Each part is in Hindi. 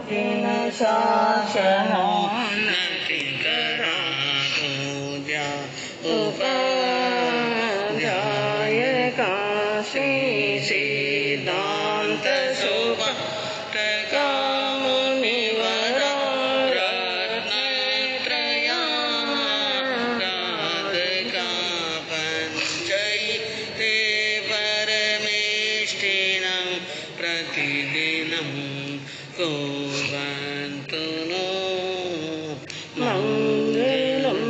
जिन शासनो नति करा पूजा उपाध्याय काशी सिद्धांत सुभा मुनिवरा रत्नत्रया राधिका पंचैते परमेष्ठिनं प्रतिदिनं कुर्वन्तु नो मङ्गलम्।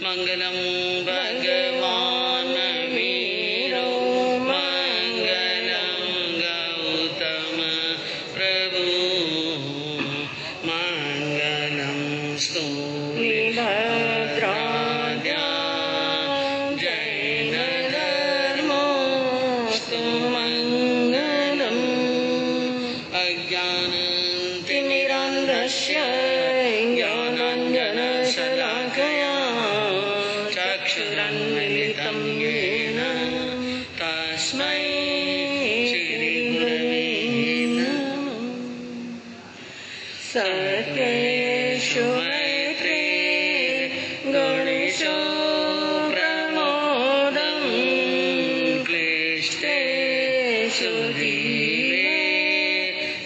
मङ्गलं भगवान् वीरो मङ्गलं गौतम प्रभु मङ्गलं स्तुतिभद्राद्या जैन धर्मोऽस्तु मङ्गलम्। अज्ञानतिमिरान्धस्य ज्ञानाञ्जनशलाकया चक्षुरुन्मिलितं येन तस्मै श्रीगुरवे नमः। सत्येषु मैत्रे गणेशो प्रमोदं क्लिष्टेषु धीरे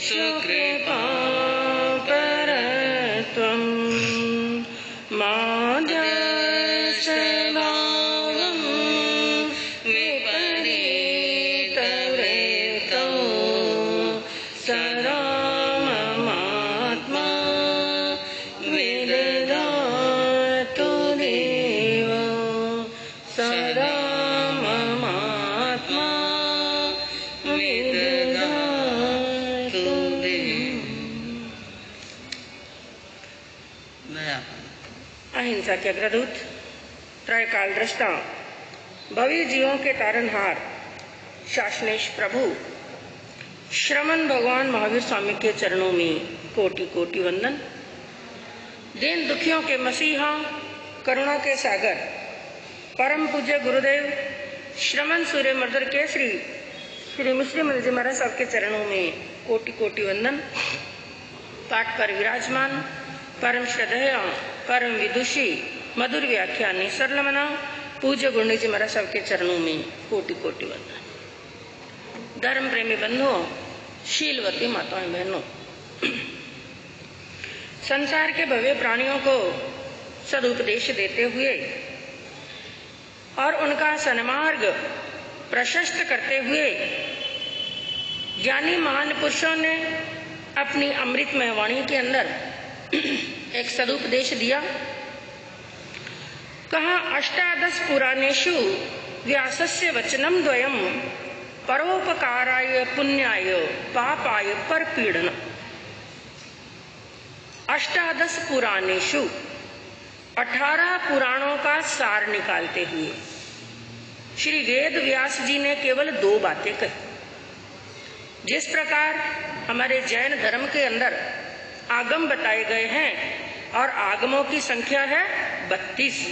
सुकृपा परत्वं माध्यस्वभावं विपरीतवृत्तौ सदा ममात्मा विदधातु देव सदा ममात्मा विदधातु देव। अहिंसा के अग्रदूत, त्रयकाल दृष्टा, भवी जीवों के तारनहार, शासनेश प्रभु श्रमण भगवान महावीर स्वामी के चरणों में कोटि कोटि वंदन। दीन दुखियों के मसीहा, करुणा के सागर, परम पूज्य गुरुदेव श्रमण सूर्य मर्दर केसरी श्री मिश्री मल जी महाराज साहब के चरणों में कोटि कोटि वंदन। पाठ पर विराजमान परम श्रद्धेय, परम विदुषी, मधुर व्याख्यानी, सरल मना पूज्य गुरु जी महाराज साहब के चरणों में कोटि कोटि वंदन। धर्म प्रेमी बंधुओं, शीलवती माताएं बहनों, संसार के भव्य प्राणियों को सदुपदेश देते हुए और उनका सन्मार्ग प्रशस्त करते हुए ज्ञानी महान पुरुषों ने अपनी अमृतमय वाणी के अंदर एक सदुपदेश दिया। कहा, अष्टादश पुराणेषु व्यासस्य वचनम द्वयम परोपकाराय पुण्याय पापाय परपीडनम्। अष्टादश पुराणेषु 18 पुराणों का सार निकालते हुए श्री वेद व्यास जी ने केवल 2 बातें कही। जिस प्रकार हमारे जैन धर्म के अंदर आगम बताए गए हैं और आगमों की संख्या है 32,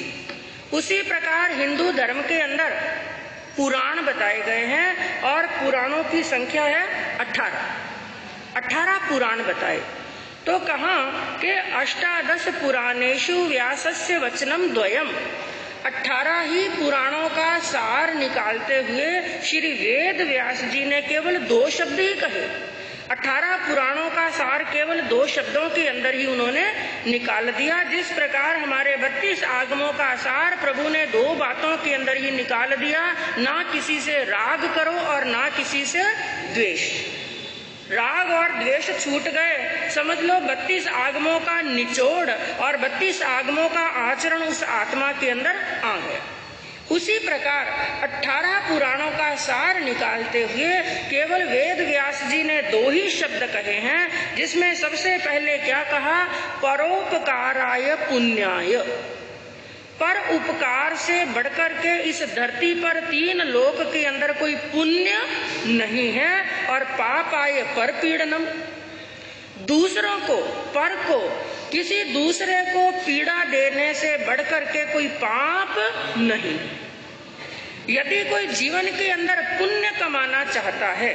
उसी प्रकार हिंदू धर्म के अंदर पुराण बताए गए हैं और पुराणों की संख्या है 18 पुराण बताए। तो कहा कि अष्टादश पुराणेषु व्यासस्य वचनम द्वयम, 18 ही पुराणों का सार निकालते हुए श्री वेद व्यास जी ने केवल 2 शब्द ही कहे। 18 पुराणों का सार केवल 2 शब्दों के अंदर ही उन्होंने निकाल दिया। जिस प्रकार हमारे 32 आगमों का सार प्रभु ने 2 बातों के अंदर ही निकाल दिया, ना किसी से राग करो और ना किसी से द्वेष। राग और द्वेष छूट गए, समझ लो 32 आगमों का निचोड़ और 32 आगमों का आचरण उस आत्मा के अंदर आ गया। उसी प्रकार 18 पुराणों का सार निकालते हुए केवल वेद व्यास जी ने 2 ही शब्द कहे हैं, जिसमें सबसे पहले क्या कहा, परोपकाराय पुण्याय। पर उपकार से बढ़कर के इस धरती पर 3 लोक के अंदर कोई पुण्य नहीं है। और पापाय परपीडनम, दूसरों को, पर को, किसी दूसरे को पीड़ा देने से बढ़कर के कोई पाप नहीं। यदि कोई जीवन के अंदर पुण्य कमाना चाहता है,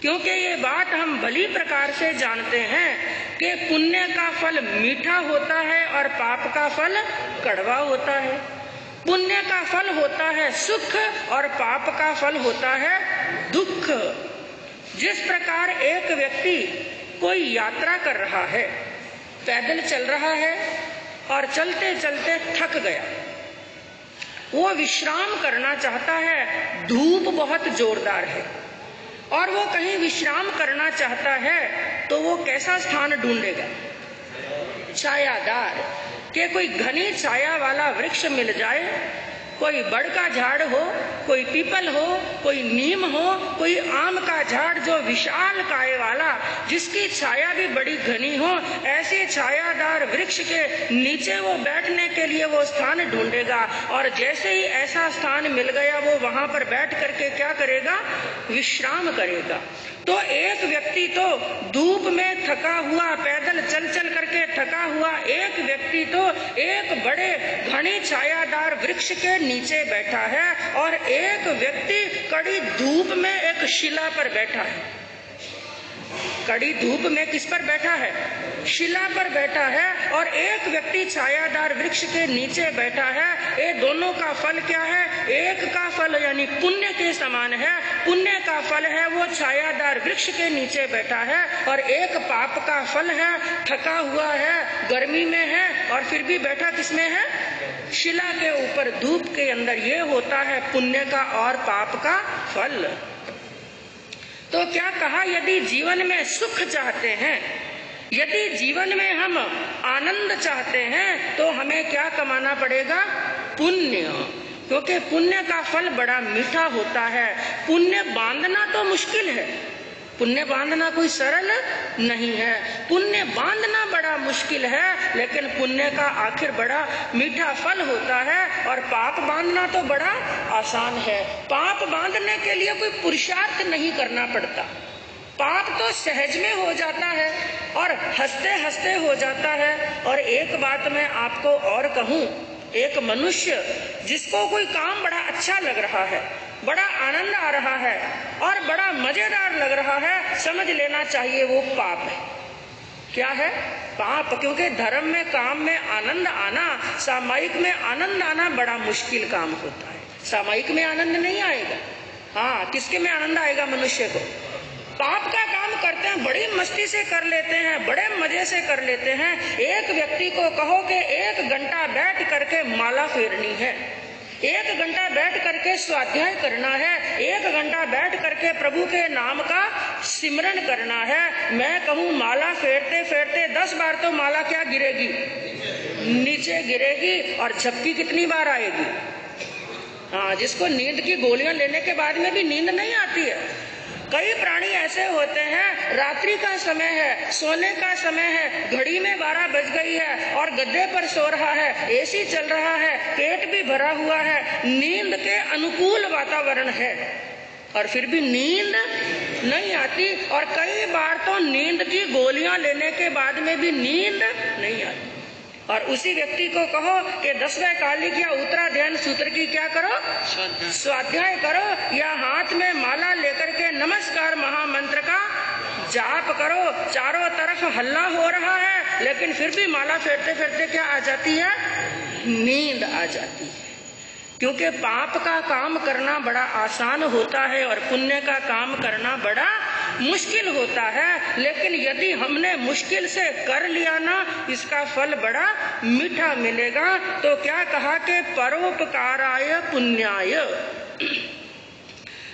क्योंकि ये बात हम भली प्रकार से जानते हैं कि पुण्य का फल मीठा होता है और पाप का फल कड़वा होता है। पुण्य का फल होता है सुख और पाप का फल होता है दुख। जिस प्रकार एक व्यक्ति कोई यात्रा कर रहा है, पैदल चल रहा है और चलते चलते थक गया, वो विश्राम करना चाहता है, धूप बहुत जोरदार है और वो कहीं विश्राम करना चाहता है, तो वो कैसा स्थान ढूंढेगा? छायादार, कि कोई घनी छाया वाला वृक्ष मिल जाए, कोई बड़ का झाड़ हो, कोई पीपल हो, कोई नीम हो, कोई आम का झाड़ जो विशाल काय वाला, जिसकी छाया भी बड़ी घनी हो, ऐसे छायादार वृक्ष के नीचे वो बैठने के लिए वो स्थान ढूंढेगा। और जैसे ही ऐसा स्थान मिल गया, वो वहां पर बैठ करके क्या करेगा? विश्राम करेगा। तो एक व्यक्ति तो धूप में थका हुआ, पैदल चल चल करके थका हुआ एक व्यक्ति तो एक बड़े घने छायादार वृक्ष के नीचे बैठा है, और एक व्यक्ति कड़ी धूप में एक शिला पर बैठा है। कड़ी धूप में किस पर बैठा है? शिला पर बैठा है। और एक व्यक्ति छायादार वृक्ष के नीचे बैठा है। ये दोनों का फल क्या है? एक का फल यानी पुण्य के समान है। पुण्य का फल है वो छायादार वृक्ष के नीचे बैठा है, और एक पाप का फल है, थका हुआ है, गर्मी में है और फिर भी बैठा किसमें है? शिला के ऊपर, धूप के अंदर। ये होता है पुण्य का और पाप का फल। तो क्या कहा, यदि जीवन में सुख चाहते हैं, यदि जीवन में हम आनंद चाहते हैं, तो हमें क्या कमाना पड़ेगा? पुण्य। क्योंकि पुण्य का फल बड़ा मीठा होता है। पुण्य बांधना तो मुश्किल है, पुण्य बांधना कोई सरल नहीं है। पुण्य बांधना बड़ा मुश्किल है, लेकिन पुण्य का आखिर बड़ा मीठा फल होता है। और पाप बांधना तो बड़ा आसान है। पाप बांधने के लिए कोई पुरुषार्थ नहीं करना पड़ता। पाप तो सहज में हो जाता है और हंसते हंसते हो जाता है। और एक बात मैं आपको और कहूं, एक मनुष्य जिसको कोई काम बड़ा अच्छा लग रहा है, बड़ा आनंद आ रहा है और बड़ा मजेदार लग रहा है, समझ लेना चाहिए वो पाप है। क्या है? पाप। क्योंकि धर्म में, काम में आनंद आना, सामायिक में आनंद आना बड़ा मुश्किल काम होता है। सामायिक में आनंद नहीं आएगा। हाँ, किसके में आनंद आएगा? मनुष्य को। पाप का काम करते हैं, बड़ी मस्ती से कर लेते हैं, बड़े मजे से कर लेते हैं। एक व्यक्ति को कहो कि 1 घंटा बैठ करके माला फेरनी है, 1 घंटा बैठ करके स्वाध्याय करना है, 1 घंटा बैठ करके प्रभु के नाम का सिमरन करना है। मैं कहूँ माला फेरते फेरते 10 बार तो माला क्या गिरेगी? नीचे गिरेगी। और झपकी कितनी बार आएगी? हाँ, जिसको नींद की गोलियां लेने के बाद में भी नींद नहीं आती है। कई प्राणी ऐसे होते हैं, रात्रि का समय है, सोने का समय है, घड़ी में 12 बज गई है और गद्दे पर सो रहा है, एसी चल रहा है, पेट भी भरा हुआ है, नींद के अनुकूल वातावरण है, और फिर भी नींद नहीं आती। और कई बार तो नींद की गोलियां लेने के बाद में भी नींद नहीं आती। और उसी व्यक्ति को कहो कि 10वें कालिक या उत्तराध्यान सूत्र की क्या करो? स्वाध्याय करो, या हाथ में माला लेकर के नमस्कार महामंत्र का जाप करो। चारों तरफ हल्ला हो रहा है, लेकिन फिर भी माला फेरते फेरते क्या आ जाती है? नींद आ जाती है। क्योंकि पाप का काम करना बड़ा आसान होता है और पुण्य का काम करना बड़ा मुश्किल होता है। लेकिन यदि हमने मुश्किल से कर लिया ना, इसका फल बड़ा मीठा मिलेगा। तो क्या कहा कि परोपकाराय पुण्याय।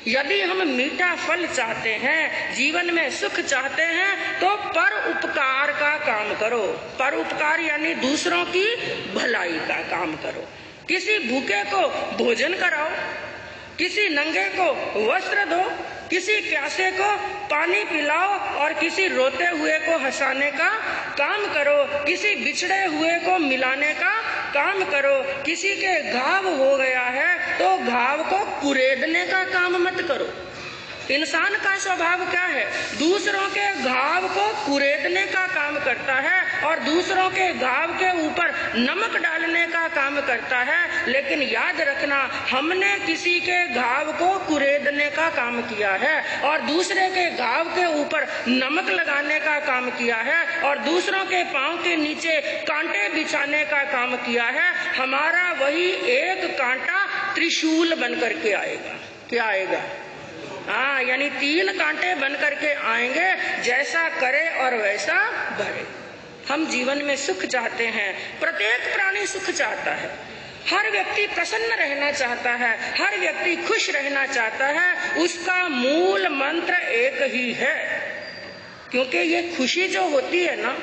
यदि हम मीठा फल चाहते हैं, जीवन में सुख चाहते हैं, तो पर उपकार का काम करो। पर उपकार यानी दूसरों की भलाई का काम करो। किसी भूखे को भोजन कराओ, किसी नंगे को वस्त्र दो, किसी प्यासे को पानी पिलाओ, और किसी रोते हुए को हंसाने का काम करो, किसी बिछड़े हुए को मिलाने का काम करो। किसी के घाव हो गया है तो घाव को कुरेदने का काम मत करो, इंसान का स्वभाव क्या है? दूसरों के घाव को कुरेदने का काम करता है और दूसरों के घाव के ऊपर नमक डालने का काम करता है। लेकिन याद रखना, हमने किसी के घाव को कुरेदने का काम किया है और दूसरे के घाव के ऊपर नमक लगाने का काम किया है और दूसरों के पांव के नीचे कांटे बिछाने का काम किया है। हमारा वही एक कांटा त्रिशूल बन करके आएगा। क्या आएगा? हाँ, यानी 3 कांटे बन करके आएंगे। जैसा करे और वैसा भरे। हम जीवन में सुख चाहते हैं, प्रत्येक प्राणी सुख चाहता है, हर व्यक्ति प्रसन्न रहना चाहता है, हर व्यक्ति खुश रहना चाहता है। उसका मूल मंत्र एक ही है, क्योंकि ये खुशी जो होती है ना,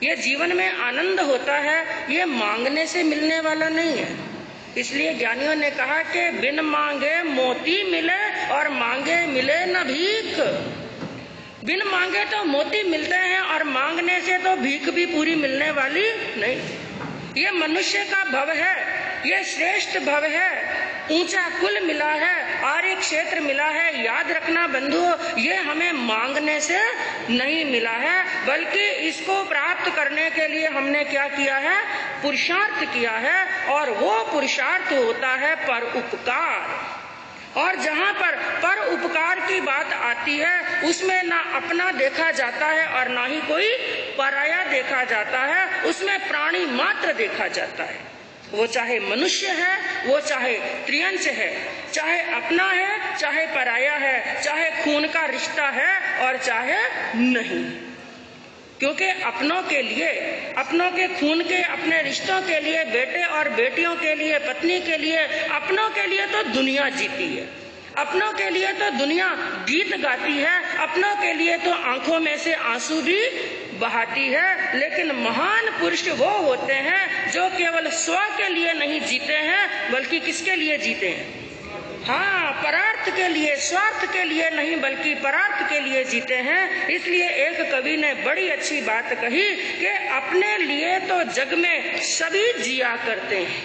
ये जीवन में आनंद होता है, ये मांगने से मिलने वाला नहीं है। इसलिए ज्ञानियों ने कहा कि बिन मांगे मोती मिले और मांगे मिले न भीख। बिन मांगे तो मोती मिलते हैं और मांगने से तो भीख भी पूरी मिलने वाली नहीं। ये मनुष्य का भव है, ये श्रेष्ठ भव है। ऊंचा कुल मिला है, आर्य क्षेत्र मिला है। याद रखना बंधुओं, ये हमें मांगने से नहीं मिला है, बल्कि इसको प्राप्त करने के लिए हमने क्या किया है? पुरुषार्थ किया है। और वो पुरुषार्थ होता है पर उपकार। और जहाँ पर उपकार की बात आती है, उसमें ना अपना देखा जाता है और ना ही कोई पराया देखा जाता है। उसमें प्राणी मात्र देखा जाता है। वो चाहे मनुष्य है, वो चाहे त्रियंश है, चाहे अपना है, चाहे पराया है, चाहे खून का रिश्ता है और चाहे नहीं। क्योंकि अपनों के लिए, अपनों के खून के, अपने रिश्तों के लिए, बेटे और बेटियों के लिए, पत्नी के लिए, अपनों के लिए तो दुनिया जीती है, अपनों के लिए तो दुनिया गीत गाती है, अपनों के लिए तो आंखों में से आंसू भी बहाती है। लेकिन महान पुरुष वो होते हैं जो केवल स्व के लिए नहीं जीते हैं, बल्कि किसके लिए जीते हैं? हाँ, परार्थ के लिए, स्वार्थ के लिए नहीं, बल्कि परार्थ के लिए जीते हैं। इसलिए एक कवि ने बड़ी अच्छी बात कही कि अपने लिए तो जग में सभी जिया करते हैं,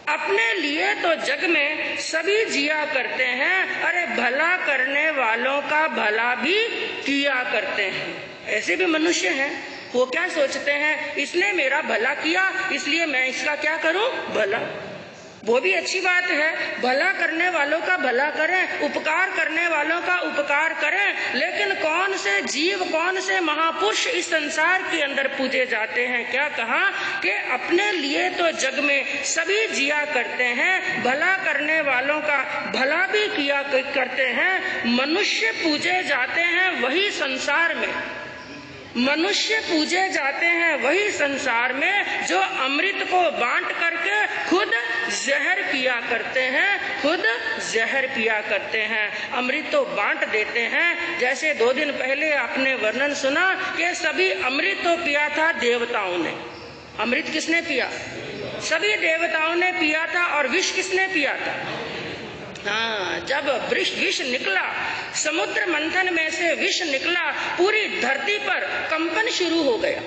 अपने लिए तो जग में सभी जिया करते हैं, अरे भला करने वालों का भला भी किया करते हैं। ऐसे भी मनुष्य हैं, वो क्या सोचते हैं? इसने मेरा भला किया, इसलिए मैं इसका क्या करूं? भला। वो भी अच्छी बात है, भला करने वालों का भला करें, उपकार करने वालों का उपकार करें। लेकिन कौन से जीव, कौन से महापुरुष इस संसार के अंदर पूजे जाते हैं? क्या कहा कि अपने लिए तो जग में सभी जिया करते हैं, भला करने वालों का भला भी किया करते हैं। मनुष्य पूजे जाते हैं वही संसार में, मनुष्य पूजे जाते हैं वही संसार में जो अमृत को बांट करके खुद जहर पिया करते हैं, खुद जहर पिया करते हैं। अमृत तो बांट देते हैं। जैसे 2 दिन पहले आपने वर्णन सुना कि सभी अमृत तो पिया था देवताओं ने। अमृत किसने पिया? सभी देवताओं ने पिया था। और विष किसने पिया था? हाँ, जब विष निकला, समुद्र मंथन में से विष निकला, पूरी धरती पर कंपन शुरू हो गया।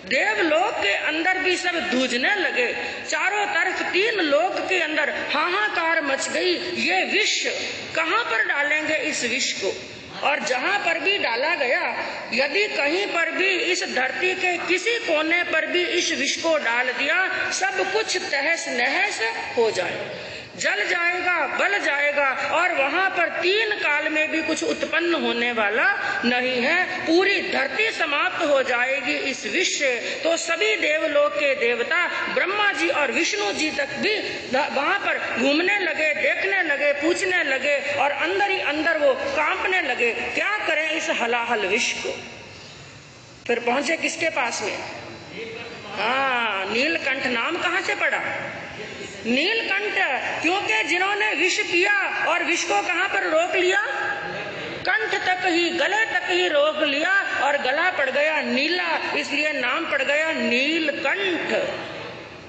देवलोक के अंदर भी सब धूजने लगे, चारों तरफ 3 लोक के अंदर हाहाकार मच गई। ये विष कहाँ पर डालेंगे इस विष को? और जहाँ पर भी डाला गया, यदि कहीं पर भी इस धरती के किसी कोने पर भी इस विष को डाल दिया, सब कुछ तहस नहस हो जाए, जल जाएगा, बल जाएगा और वहां पर 3 काल में भी कुछ उत्पन्न होने वाला नहीं है। पूरी धरती समाप्त हो जाएगी इस विष से। तो सभी देवलोक के देवता ब्रह्मा जी और विष्णु जी तक भी वहां पर घूमने लगे, देखने लगे, पूछने लगे और अंदर ही अंदर वो कांपने लगे, क्या करें इस हलाहल विष को। फिर पहुंचे किसके पास में? हाँ, नीलकंठ। नाम कहाँ से पड़ा? नीलकंठ, क्योंकि जिन्होंने विष पिया और विष को कहाँ पर रोक लिया? कंठ तक ही, गले तक ही रोक लिया और गला पड़ गया नीला, इसलिए नाम पड़ गया नीलकंठ।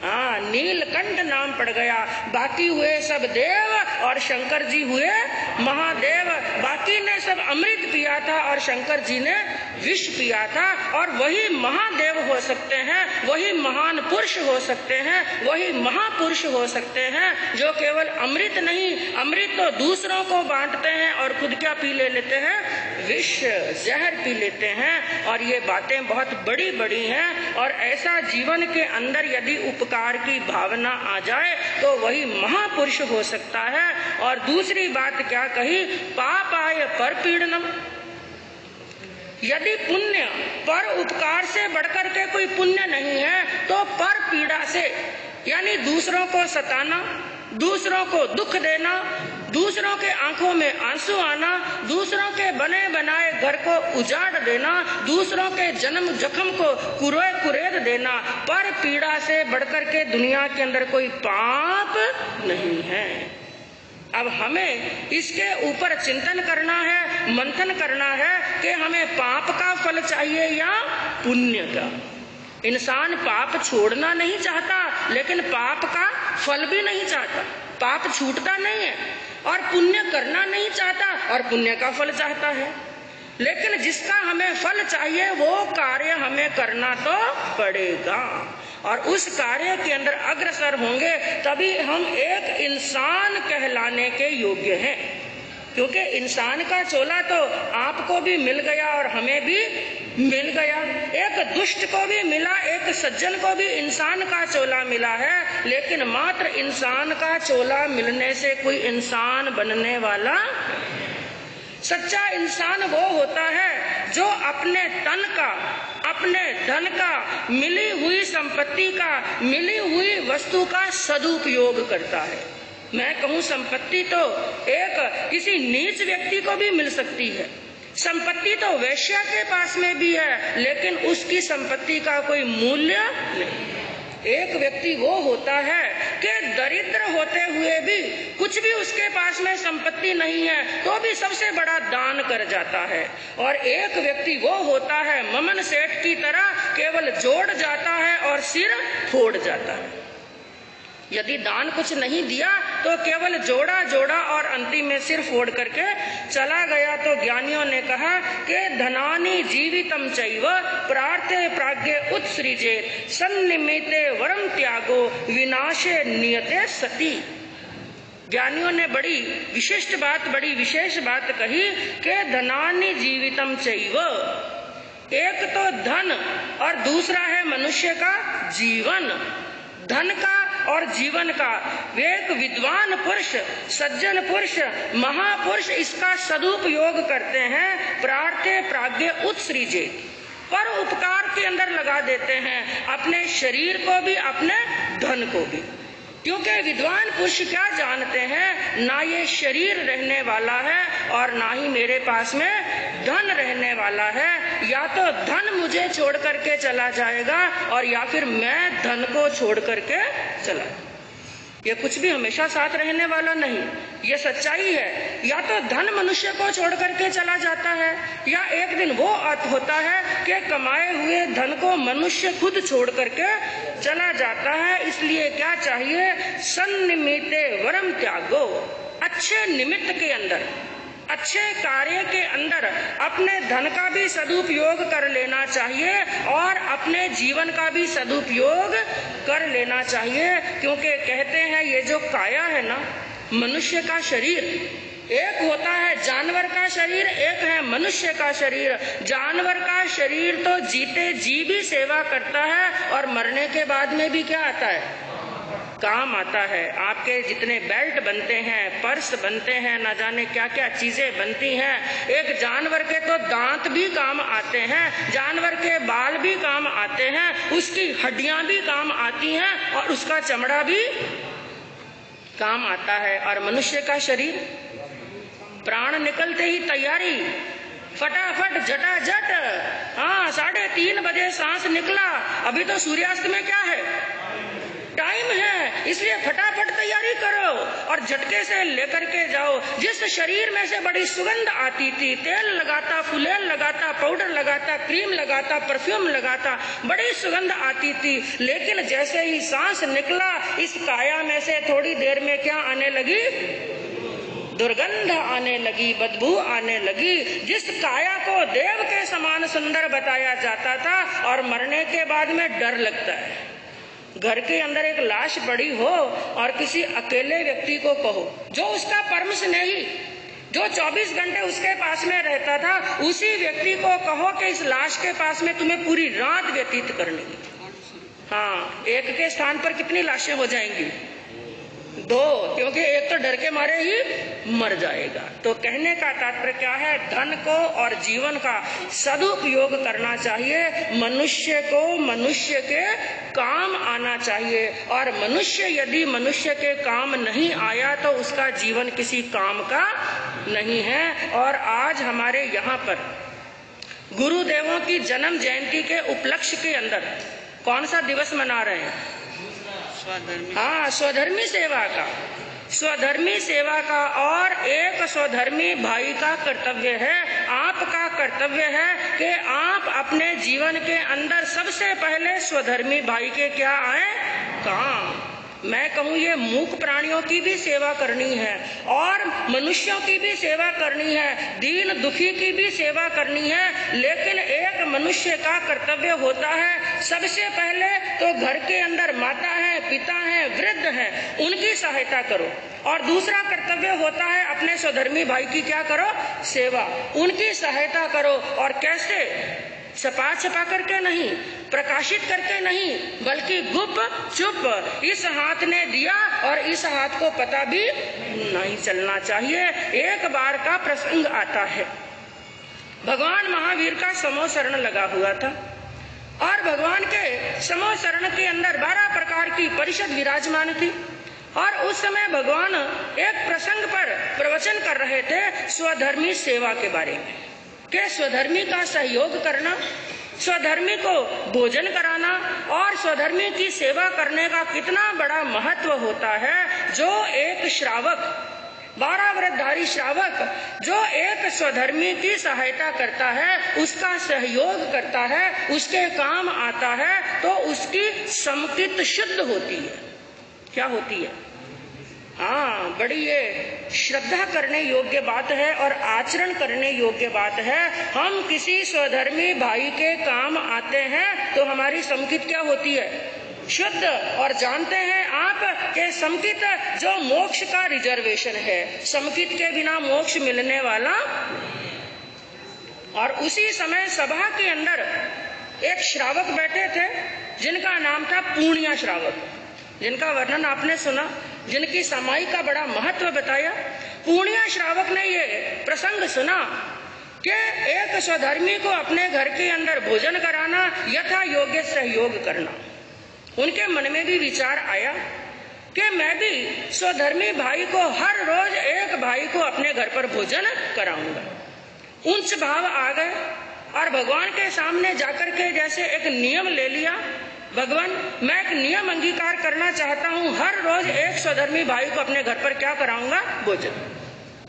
हाँ, नीलकंठ नाम पड़ गया। बाकी हुए सब देव और शंकर जी हुए महादेव। बाकी ने सब अमृत पिया था और शंकर जी ने विष पिया था। और वही महादेव हो सकते हैं, वही महान पुरुष हो सकते हैं, वही महापुरुष हो सकते हैं जो केवल अमृत नहीं, अमृत तो दूसरों को बांटते हैं और खुद क्या पी लेते हैं? विष, जहर पी लेते हैं। और ये बातें बहुत बड़ी बड़ी हैं। और ऐसा जीवन के अंदर यदि उपकार की भावना आ जाए तो वही महापुरुष हो सकता है। और दूसरी बात क्या कही? पापाय पर पीड़नम। यदि पुण्य पर उपकार से बढ़कर के कोई पुण्य नहीं है तो पर पीड़ा से, यानी दूसरों को सताना, दूसरों को दुख देना, दूसरों के आंखों में आंसू आना, दूसरों के बने बनाए घर को उजाड़ देना, दूसरों के जन्म जख्म को कुरेद देना, पर पीड़ा से बढ़कर के दुनिया के अंदर कोई पाप नहीं है। अब हमें इसके ऊपर चिंतन करना है, मंथन करना है कि हमें पाप का फल चाहिए या पुण्य का। इंसान पाप छोड़ना नहीं चाहता लेकिन पाप का फल भी नहीं चाहता। पाप छूटता नहीं है। और पुण्य करना नहीं चाहता और पुण्य का फल चाहता है। लेकिन जिसका हमें फल चाहिए वो कार्य हमें करना तो पड़ेगा और उस कार्य के अंदर अग्रसर होंगे तभी हम एक इंसान कहलाने के योग्य हैं। क्योंकि इंसान का चोला तो आपको भी मिल गया और हमें भी मिल गया। एक दुष्ट को भी मिला, एक सज्जन को भी इंसान का चोला मिला है। लेकिन मात्र इंसान का चोला मिलने से कोई इंसान बनने वाला, सच्चा इंसान वो होता है जो अपने तन का, अपने धन का, मिली हुई संपत्ति का, मिली हुई वस्तु का सदुपयोग करता है। मैं कहूँ संपत्ति तो एक किसी नीच व्यक्ति को भी मिल सकती है, संपत्ति तो वैश्या के पास में भी है, लेकिन उसकी संपत्ति का कोई मूल्य नहीं। एक व्यक्ति वो होता है कि दरिद्र होते हुए भी, कुछ भी उसके पास में संपत्ति नहीं है तो भी सबसे बड़ा दान कर जाता है। और एक व्यक्ति वो होता है ममन सेठ की तरह, केवल जोड़ जाता है और सिर फोड़ जाता है। यदि दान कुछ नहीं दिया तो केवल जोड़ा जोड़ा और अंतिम में सिर फोड़ करके चला गया। तो ज्ञानियों ने कहा कि धनानि जीवितम चैव प्रार्थे प्राज्ञे उत्सृजेत सन्निमिते वरम त्यागो विनाशे नियते सती। ज्ञानियों ने बड़ी विशिष्ट बात, बड़ी विशेष बात कही कि धनानि जीवितम चैव, एक तो धन और दूसरा है मनुष्य का जीवन। धन का और जीवन का एक विद्वान पुरुष, सज्जन पुरुष, महापुरुष इसका सदुपयोग करते हैं। प्रार्थे प्राज्ञ उत्सृजेत, पर उपकार के अंदर लगा देते हैं अपने शरीर को भी, अपने धन को भी। क्योंकि विद्वान पुरुष क्या जानते हैं, ना ये शरीर रहने वाला है और ना ही मेरे पास में धन रहने वाला है। या तो धन मुझे छोड़ करके चला जाएगा और या फिर मैं धन को छोड़ करके चला। ये कुछ भी हमेशा साथ रहने वाला नहीं, ये सच्चाई है। या तो धन मनुष्य को छोड़ करके चला जाता है, या एक दिन वो होता है कि कमाए हुए धन को मनुष्य खुद छोड़ करके चला जाता है। इसलिए क्या चाहिए, सन्निमिते वरम त्यागो, अच्छे निमित्त के अंदर, अच्छे कार्य के अंदर अपने धन का भी सदुपयोग कर लेना चाहिए और अपने जीवन का भी सदुपयोग कर लेना चाहिए। क्योंकि कहते हैं ये जो काया है ना, मनुष्य का शरीर, एक होता है जानवर का शरीर, एक है मनुष्य का शरीर। जानवर का शरीर तो जीते जी भी सेवा करता है और मरने के बाद में भी क्या आता है, काम आता है। आपके जितने बेल्ट बनते हैं, पर्स बनते हैं, ना जाने क्या क्या चीजें बनती हैं। एक जानवर के तो दांत भी काम आते हैं, जानवर के बाल भी काम आते हैं, उसकी हड्डियां भी काम आती हैं और उसका चमड़ा भी काम आता है। और मनुष्य का शरीर, प्राण निकलते ही तैयारी, फटाफट झटाझट, हाँ 3:30 बजे सांस निकला, अभी तो सूर्यास्त में क्या है, टाइम है, इसलिए फटाफट तैयारी करो और झटके से लेकर के जाओ। जिस शरीर में से बड़ी सुगंध आती थी, तेल लगाता, फुलेल लगाता, पाउडर लगाता, क्रीम लगाता, परफ्यूम लगाता, बड़ी सुगंध आती थी, लेकिन जैसे ही सांस निकला इस काया में से थोड़ी देर में क्या आने लगी? दुर्गंध आने लगी, बदबू आने लगी। जिस काया को देव के समान सुंदर बताया जाता था और मरने के बाद में डर लगता है। घर के अंदर एक लाश पड़ी हो और किसी अकेले व्यक्ति को कहो, जो उसका परम स्नेही, जो 24 घंटे उसके पास में रहता था, उसी व्यक्ति को कहो कि इस लाश के पास में तुम्हें पूरी रात व्यतीत करनी है। हाँ, एक के स्थान पर कितनी लाशें हो जाएंगी? 2, क्योंकि एक तो डर के मारे ही मर जाएगा। तो कहने का तात्पर्य क्या है? धन को और जीवन का सदुपयोग करना चाहिए। मनुष्य को मनुष्य के काम आना चाहिए, और मनुष्य यदि मनुष्य के काम नहीं आया तो उसका जीवन किसी काम का नहीं है। और आज हमारे यहाँ पर गुरुदेवों की जन्म जयंती के उपलक्ष्य के अंदर कौन सा दिवस मना रहे हैं? हाँ, स्वधर्मी सेवा का। स्वधर्मी सेवा का और एक स्वधर्मी भाई का कर्तव्य है, आपका कर्तव्य है कि आप अपने जीवन के अंदर सबसे पहले स्वधर्मी भाई के क्या आए? काम। मैं कहूँ ये मूक प्राणियों की भी सेवा करनी है और मनुष्यों की भी सेवा करनी है, दीन दुखी की भी सेवा करनी है। लेकिन एक मनुष्य का कर्तव्य होता है सबसे पहले तो घर के अंदर माता है, पिता है, वृद्ध है, उनकी सहायता करो। और दूसरा कर्तव्य होता है अपने स्वधर्मी भाई की क्या करो? सेवा, उनकी सहायता करो। और कैसे? छपा करके नहीं, प्रकाशित करके नहीं, बल्कि गुप चुप। इस हाथ ने दिया और इस हाथ को पता भी नहीं चलना चाहिए। एक बार का प्रसंग आता है, भगवान महावीर का समो शरण लगा हुआ था और भगवान के समो शरण के अंदर 12 प्रकार की परिषद विराजमान थी। और उस समय भगवान एक प्रसंग पर प्रवचन कर रहे थे स्वधर्मी सेवा के बारे में, कि स्वधर्मी का सहयोग करना, स्वधर्मी को भोजन कराना और स्वधर्मी की सेवा करने का कितना बड़ा महत्व होता है। जो एक श्रावक, 12 व्रतधारी श्रावक जो एक स्वधर्मी की सहायता करता है, उसका सहयोग करता है, उसके काम आता है, तो उसकी समकित शुद्ध होती है। क्या होती है? हाँ, बड़ी ये श्रद्धा करने योग्य बात है और आचरण करने योग्य बात है। हम किसी स्वधर्मी भाई के काम आते हैं तो हमारी समकित क्या होती है? शुद्ध। और जानते हैं आप कि समकित जो मोक्ष का रिजर्वेशन है, समकित के बिना मोक्ष मिलने वाला। और उसी समय सभा के अंदर एक श्रावक बैठे थे जिनका नाम था पूर्णिया श्रावक, जिनका वर्णन आपने सुना, जिनकी समाई का बड़ा महत्व बताया। पूर्णिया श्रावक ने ये प्रसंग सुना कि एक स्वधर्मी को अपने घर के अंदर भोजन कराना, यथा योग्य सहयोग करना। उनके मन में भी विचार आया कि मैं भी स्वधर्मी भाई को हर रोज एक भाई को अपने घर पर भोजन कराऊंगा। उच्च भाव आ गए और भगवान के सामने जाकर के जैसे एक नियम ले लिया, भगवान मैं एक नियम अंगीकार करना चाहता हूँ, हर रोज एक स्वधर्मी भाई को अपने घर पर क्या कराऊंगा? भोजन।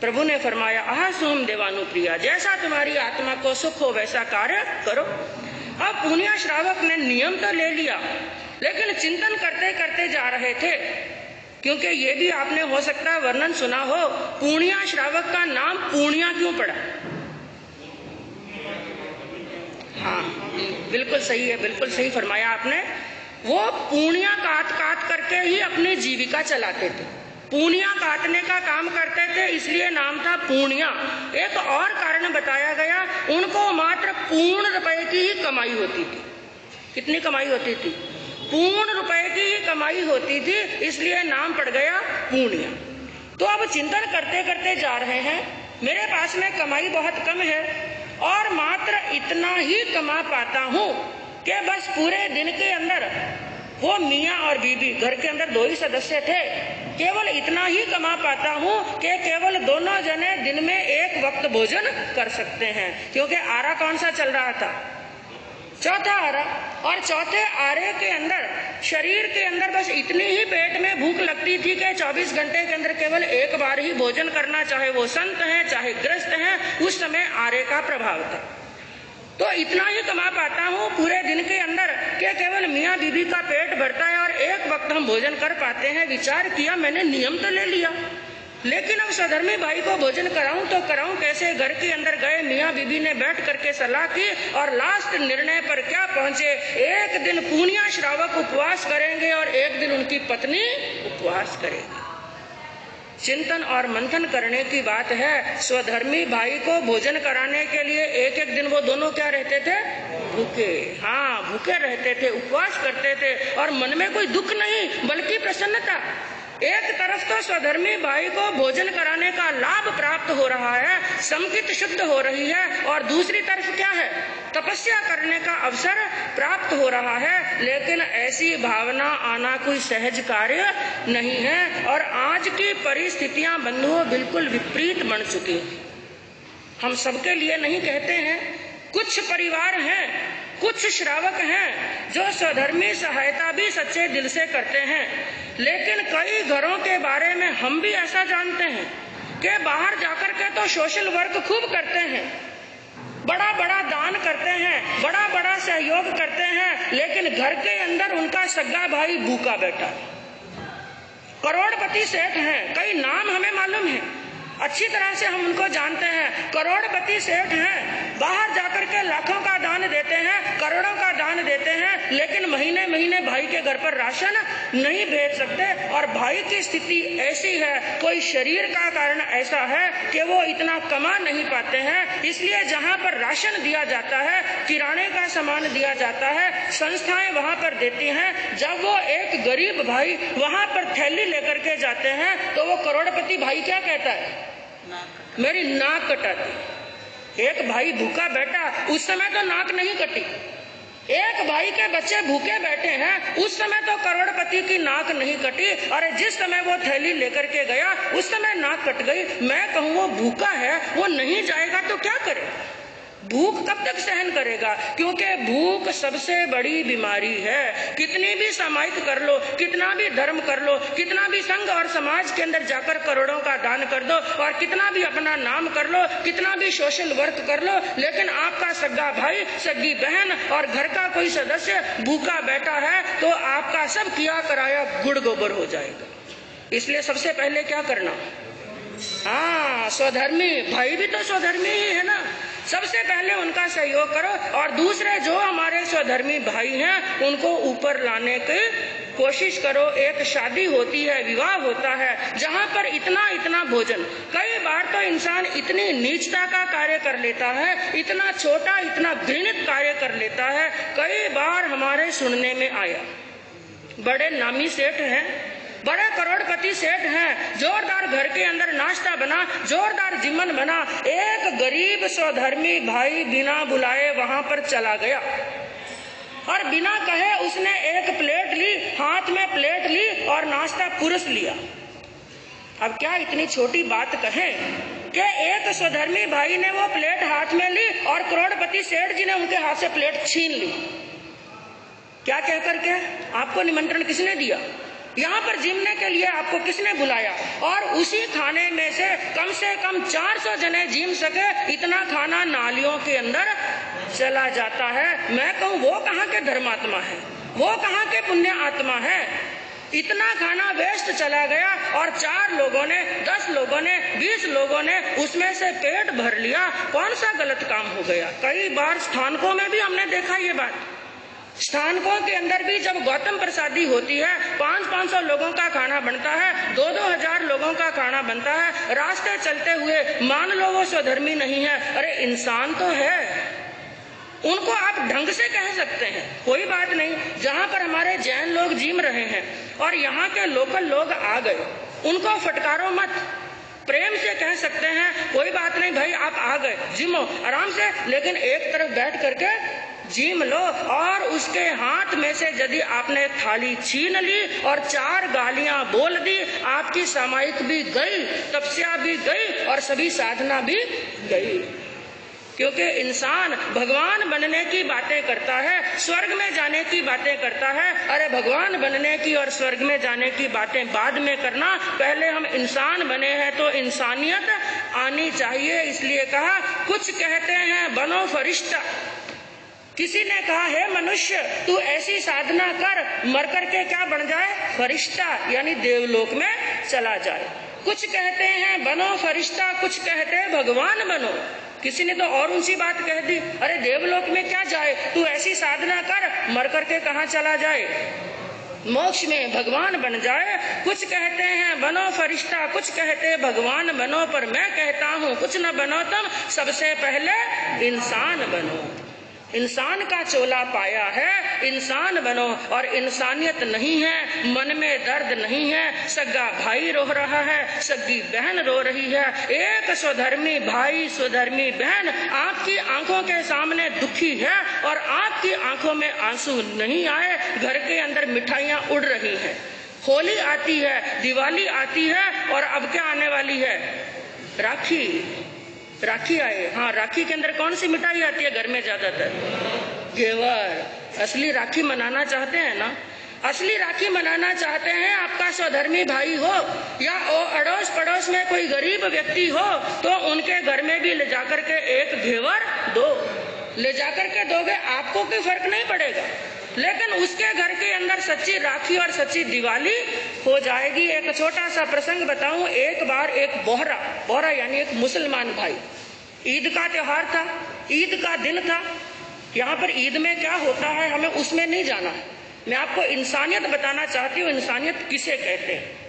प्रभु ने फरमाया, आहा सोम देवानुप्रिया, जैसा तुम्हारी आत्मा को सुख हो वैसा कार्य करो। अब पूर्णिया श्रावक ने नियम तो ले लिया, लेकिन चिंतन करते करते जा रहे थे, क्योंकि ये भी आपने हो सकता है वर्णन सुना हो, पूर्णिया श्रावक का नाम पूर्णिया क्यों पड़ा? हाँ, बिल्कुल सही है, बिल्कुल सही फरमाया आपने। वो पूर्णिया काट करके ही अपनी जीविका चलाते थे, पूर्णिया काटने का काम करते थे, इसलिए नाम था पूर्णिया। एक और कारण बताया गया, उनको मात्र पूर्ण रुपए की ही कमाई होती थी। कितनी कमाई होती थी? पूर्ण रुपए की ही कमाई होती थी, इसलिए नाम पड़ गया पूर्णिया। तो अब चिंतन करते करते जा रहे हैं, मेरे पास में कमाई बहुत कम है और मात्र इतना ही कमा पाता हूँ कि बस पूरे दिन के अंदर वो मियाँ और बीबी, घर के अंदर 2 ही सदस्य थे, केवल इतना ही कमा पाता हूँ कि केवल दोनों जने दिन में एक वक्त भोजन कर सकते हैं। क्योंकि आरा कौन सा चल रहा था? चौथा आरा, और चौथे आरे के अंदर शरीर के अंदर बस इतनी ही पेट में भूख लगती थी कि 24 घंटे के अंदर केवल एक बार ही भोजन करना, चाहे वो संत हैं चाहे ग्रस्त हैं, उस समय आरे का प्रभाव था। तो इतना ही कमा पाता हूँ पूरे दिन के अंदर कि केवल मियाँ बीबी का पेट भरता है और एक वक्त हम भोजन कर पाते हैं। विचार किया, मैंने नियम तो ले लिया, लेकिन अब स्वधर्मी भाई को भोजन कराऊं तो कराऊं कैसे। घर के अंदर गए, मियाँ बीबी ने बैठ करके सलाह की और लास्ट निर्णय पर क्या पहुंचे, एक दिन पूर्णिया श्रावक उपवास करेंगे और एक दिन उनकी पत्नी उपवास करेगी। चिंतन और मंथन करने की बात है। स्वधर्मी भाई को भोजन कराने के लिए एक एक दिन वो दोनों क्या रहते थे, भूखे। हाँ, भूखे रहते थे, उपवास करते थे और मन में कोई दुख नहीं बल्कि प्रसन्नता। एक तरफ तो स्वधर्मी भाई को भोजन कराने का लाभ प्राप्त हो रहा है, संकित शुद्ध हो रही है, और दूसरी तरफ क्या है, तपस्या करने का अवसर प्राप्त हो रहा है। लेकिन ऐसी भावना आना कोई सहज कार्य नहीं है और आज की परिस्थितियां बंधुओं बिल्कुल विपरीत बन चुकी। हम सबके लिए नहीं कहते हैं, कुछ परिवार हैं, कुछ श्रावक हैं जो स्वधर्मी सहायता भी सच्चे दिल से करते हैं, लेकिन कई घरों के बारे में हम भी ऐसा जानते हैं कि बाहर जाकर के तो सोशल वर्क खूब करते हैं, बड़ा बड़ा दान करते हैं, बड़ा बड़ा सहयोग करते हैं, लेकिन घर के अंदर उनका सगा भाई भूखा बैठा। करोड़पति सेठ हैं, कई नाम हमें मालूम है, अच्छी तरह से हम उनको जानते हैं। करोड़पति सेठ हैं, बाहर जाकर के लाखों का दान देते हैं, करोड़ों का दान देते हैं, लेकिन महीने महीने भाई के घर पर राशन नहीं भेज सकते। और भाई की स्थिति ऐसी है, कोई शरीर का कारण ऐसा है कि वो इतना कमा नहीं पाते हैं, इसलिए जहाँ पर राशन दिया जाता है, किराने का सामान दिया जाता है, संस्थाएं वहाँ पर देती हैं। जब वो एक गरीब भाई वहाँ पर थैली लेकर के जाते हैं तो वो करोड़पति भाई क्या कहता है, मेरी नाक कटा दी। एक भाई भूखा बैठा, उस समय तो नाक नहीं कटी। एक भाई के बच्चे भूखे बैठे हैं, उस समय तो करोड़पति की नाक नहीं कटी। अरे जिस समय वो थैली लेकर के गया उस समय नाक कट गई। मैं कहूँ वो भूखा है, वो नहीं जाएगा तो क्या करे, भूख कब तक सहन करेगा, क्योंकि भूख सबसे बड़ी बीमारी है। कितनी भी सामायिक कर लो, कितना भी धर्म कर लो, कितना भी संघ और समाज के अंदर जाकर करोड़ों का दान कर दो और कितना भी अपना नाम कर लो, कितना भी सोशल वर्क कर लो, लेकिन आपका सगा भाई, सगी बहन और घर का कोई सदस्य भूखा बैठा है तो आपका सब किया कराया गुड़ गोबर हो जाएगा। इसलिए सबसे पहले क्या करना, हाँ, स्वधर्मी भाई भी तो स्वधर्मी ही है ना, सबसे पहले उनका सहयोग करो और दूसरे जो हमारे स्वधर्मी भाई हैं उनको ऊपर लाने की कोशिश करो। एक शादी होती है, विवाह होता है, जहाँ पर इतना इतना भोजन, कई बार तो इंसान इतनी नीचता का कार्य कर लेता है, इतना छोटा इतना घृणित कार्य कर लेता है। कई बार हमारे सुनने में आया, बड़े नामी सेठ हैं, बड़े करोड़पति सेठ हैं, जोरदार घर के अंदर नाश्ता बना, जोरदार जिमन बना, एक गरीब स्वधर्मी भाई बिना बुलाए वहां पर चला गया और बिना कहे उसने एक प्लेट ली, हाथ में प्लेट ली और नाश्ता पुरुष लिया। अब क्या इतनी छोटी बात कहें कि एक स्वधर्मी भाई ने वो प्लेट हाथ में ली और करोड़पति सेठ जी ने उनके हाथ से प्लेट छीन ली। क्या कहकर के, आपको निमंत्रण किसने दिया, यहाँ पर जिमने के लिए आपको किसने बुलाया, और उसी खाने में से कम 400 जने जिम सके, इतना खाना नालियों के अंदर चला जाता है। मैं कहूँ वो कहाँ के धर्मात्मा है, वो कहाँ के पुण्य आत्मा है। इतना खाना वेस्ट चला गया और 4 लोगों ने, 10 लोगों ने, 20 लोगों ने उसमें से पेट भर लिया। कौन सा गलत काम हो गया। कई बार स्थानकों में भी हमने देखा ये बात, स्थानकों के अंदर भी जब गौतम प्रसादी होती है, 500-500 लोगों का खाना बनता है, 2-2 हजार लोगों का खाना बनता है। रास्ते चलते हुए मान लो वो स्वधर्मी नहीं है, अरे इंसान तो है, उनको आप ढंग से कह सकते हैं, कोई बात नहीं। जहाँ पर हमारे जैन लोग जिम रहे हैं और यहाँ के लोकल लोग आ गए, उनको फटकारो मत, प्रेम से कह सकते हैं, कोई बात नहीं भाई आप आ गए, जिमो आराम से, लेकिन एक तरफ बैठ करके जिम लो। और उसके हाथ में से यदि आपने थाली छीन ली और 4 गालियां बोल दी, आपकी सामायिक भी गई, तपस्या भी गई और सभी साधना भी गई। क्योंकि इंसान भगवान बनने की बातें करता है, स्वर्ग में जाने की बातें करता है। अरे भगवान बनने की और स्वर्ग में जाने की बातें बाद में करना, पहले हम इंसान बने हैं तो इंसानियत आनी चाहिए। इसलिए कहा कुछ कहते हैं बनो फरिश्ता। किसी ने कहा है मनुष्य तू ऐसी साधना कर, मर करके क्या बन जाए? फरिश्ता, यानी देवलोक में चला जाए। कुछ कहते हैं बनो फरिश्ता, कुछ कहते हैं भगवान बनो। किसी ने तो और ऊंची बात कह दी, अरे देवलोक में क्या जाए, तू ऐसी साधना कर, मर करके कहाँ चला जाए? मोक्ष में भगवान बन जाए। कुछ कहते हैं बनो फरिश्ता, कुछ कहते हैं भगवान बनो, पर मैं कहता हूँ कुछ न बनो तुम, सबसे पहले इंसान बनो। इंसान का चोला पाया है, इंसान बनो। और इंसानियत नहीं है, मन में दर्द नहीं है, सगा भाई रो रहा है, सगी बहन रो रही है, एक स्वधर्मी भाई स्वधर्मी बहन आपकी आंखों के सामने दुखी है और आपकी आंखों में आंसू नहीं आए। घर के अंदर मिठाइयां उड़ रही हैं, होली आती है, दिवाली आती है, और अब क्या आने वाली है? राखी। राखी आए, हाँ, राखी के अंदर कौन सी मिठाई आती है घर में? ज्यादातर घेवर। असली राखी मनाना चाहते हैं ना? असली राखी मनाना चाहते हैं, आपका स्वधर्मी भाई हो या अड़ोस पड़ोस में कोई गरीब व्यक्ति हो, तो उनके घर में भी ले जाकर के एक घेवर दो। ले जाकर के दोगे, आपको कोई फर्क नहीं पड़ेगा, लेकिन उसके घर के अंदर सच्ची राखी और सच्ची दिवाली हो जाएगी। एक छोटा सा प्रसंग बताऊं। एक बार एक बोहरा यानी एक मुसलमान भाई, ईद का त्योहार था, ईद का दिन था। यहाँ पर ईद में क्या होता है हमें उसमें नहीं जाना है, मैं आपको इंसानियत बताना चाहती हूँ। इंसानियत किसे कहते हैं?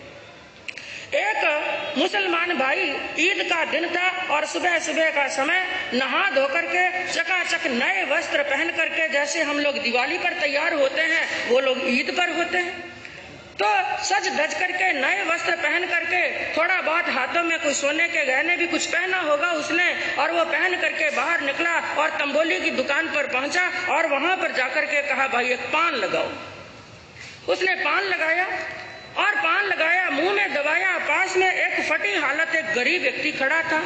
एक मुसलमान भाई, ईद का दिन था और सुबह सुबह का समय, नहा धोकर के चकाचक नए वस्त्र पहन करके, जैसे हम लोग दिवाली पर तैयार होते हैं वो लोग ईद पर होते हैं, तो सज धज करके नए वस्त्र पहन करके, थोड़ा बहुत हाथों में कुछ सोने के गहने भी कुछ पहना होगा उसने, और वो पहन करके बाहर निकला और तंबोली की दुकान पर पहुंचा और वहां पर जाकर के कहा भाई एक पान लगाओ। उसने पान लगाया और पान लगाया, मुंह में दबाया। पास में एक फटी हालत एक गरीब व्यक्ति खड़ा था,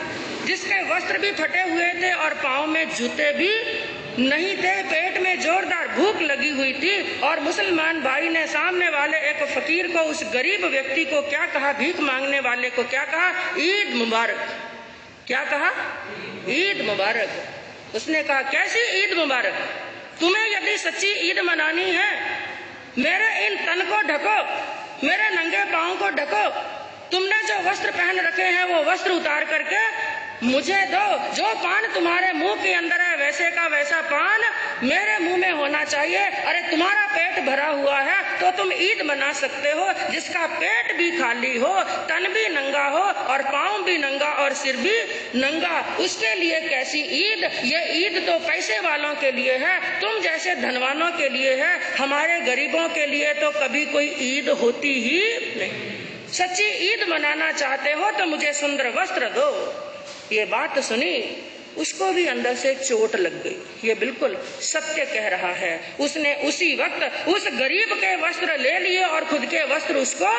जिसके वस्त्र भी फटे हुए थे और पांव में जूते भी नहीं थे। पेट में जोरदार भूख लगी हुई थी और मुसलमान भाई ने सामने वाले एक फकीर को, उस गरीब व्यक्ति को क्या कहा, भीख मांगने वाले को क्या कहा? ईद मुबारक। क्या कहा? ईद मुबारक। उसने कहा कैसी ईद मुबारक? तुम्हें यदि सच्ची ईद मनानी है, मेरे इन तन को ढको, मेरे नंगे पांव को ढको, तुमने जो वस्त्र पहन रखे हैं वो वस्त्र उतार करके मुझे दो। जो पान तुम्हारे मुंह के अंदर है वैसे का वैसा पान मेरे मुंह में होना चाहिए। अरे तुम्हारा पेट भरा हुआ है तो तुम ईद मना सकते हो, जिसका पेट भी खाली हो, तन भी नंगा हो और पांव भी नंगा और सिर भी नंगा, उसके लिए कैसी ईद? ये ईद तो पैसे वालों के लिए है, तुम जैसे धनवानों के लिए है, हमारे गरीबों के लिए तो कभी कोई ईद होती ही नहीं। सच्ची ईद मनाना चाहते हो तो मुझे सुंदर वस्त्र दो। ये बात सुनी, उसको भी अंदर से चोट लग गई। ये बिल्कुल सत्य कह रहा है। उसने उसी वक्त उस गरीब के वस्त्र ले लिए और खुद के वस्त्र उसको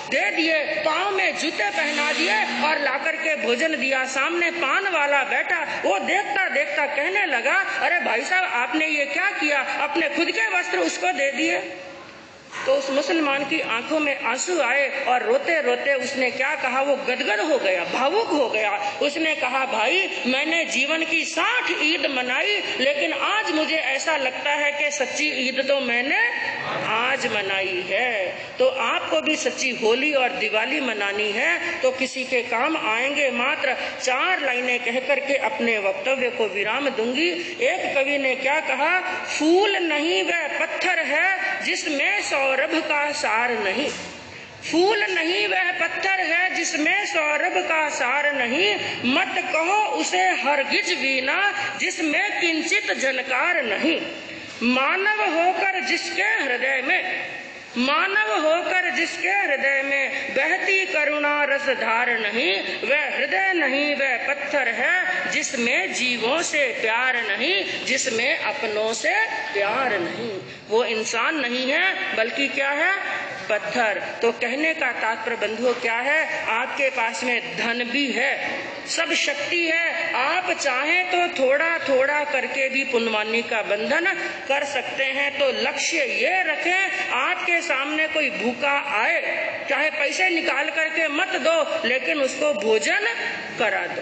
दे दिए, पांव में जूते पहना दिए और लाकर के भोजन दिया। सामने पान वाला बैठा, वो देखता देखता कहने लगा, अरे भाई साहब आपने ये क्या किया? अपने खुद के वस्त्र उसको दे दिए। तो उस मुसलमान की आंखों में आंसू आए और रोते रोते उसने क्या कहा? वो गदगद हो गया, भावुक हो गया। उसने कहा भाई मैंने जीवन की 60 ईद मनाई, लेकिन आज मुझे ऐसा लगता है कि सच्ची ईद तो मैंने आज मनाई है। तो आपको भी सच्ची होली और दिवाली मनानी है तो किसी के काम आएंगे। मात्र 4 लाइनें कह करके अपने वक्तव्य को विराम दूंगी। एक कवि ने क्या कहा? फूल नहीं वह पत्थर है जिसमें सौरभ का सार नहीं। फूल नहीं वह पत्थर है जिसमें सौरभ का सार नहीं। मत कहो उसे हरगिज वीणा जिसमें किंचित झनकार नहीं। मानव होकर जिसके हृदय में, मानव होकर जिसके हृदय में बहती करुणा रस धार नहीं, वह हृदय नहीं वह पत्थर है जिसमें जीवों से प्यार नहीं, जिसमें अपनों से प्यार नहीं। वो इंसान नहीं है बल्कि क्या है? पत्थर। तो कहने का तात्पर्य बंधुओं क्या है, आपके पास में धन भी है, सब शक्ति है, आप चाहें तो थोड़ा थोड़ा करके भी पुण्यवानी का बंधन कर सकते हैं। तो लक्ष्य ये रखें, आपके सामने कोई भूखा आए, चाहे पैसे निकाल करके मत दो, लेकिन उसको भोजन करा दो।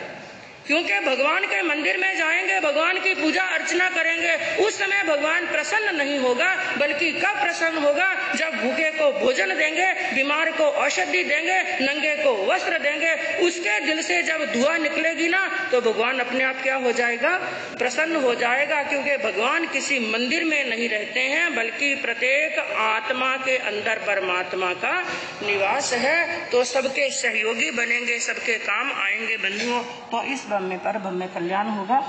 क्योंकि भगवान के मंदिर में जाएंगे, भगवान की पूजा अर्चना करेंगे, उस समय भगवान प्रसन्न नहीं होगा, बल्कि कब प्रसन्न होगा, जब भूखे को भोजन देंगे, बीमार को औषधि देंगे, नंगे को वस्त्र देंगे। उसके दिल से जब धुआं निकलेगी ना, तो भगवान अपने आप क्या हो जाएगा, प्रसन्न हो जाएगा। क्योंकि भगवान किसी मंदिर में नहीं रहते हैं, बल्कि प्रत्येक आत्मा के अंदर परमात्मा का निवास है। तो सबके सहयोगी बनेंगे, सबके काम आएंगे बंधुओं। तो इस ब्रह्म पर ब्रह्म कल्याण होगा।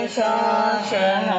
शासन